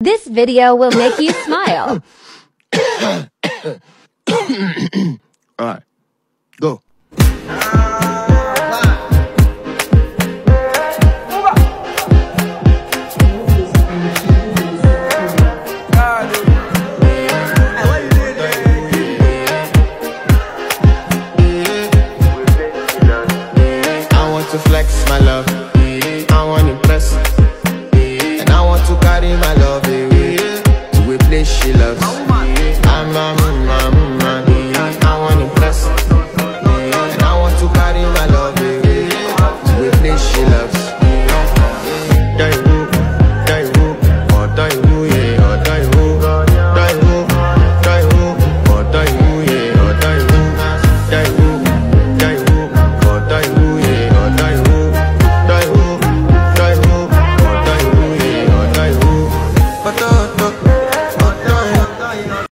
This video will make you smile. Alright, go. I want to flex my love, I want to impress, and I want to carry my love away to a place she loves. I want to impress, and I want to carry my love away to a place she loves.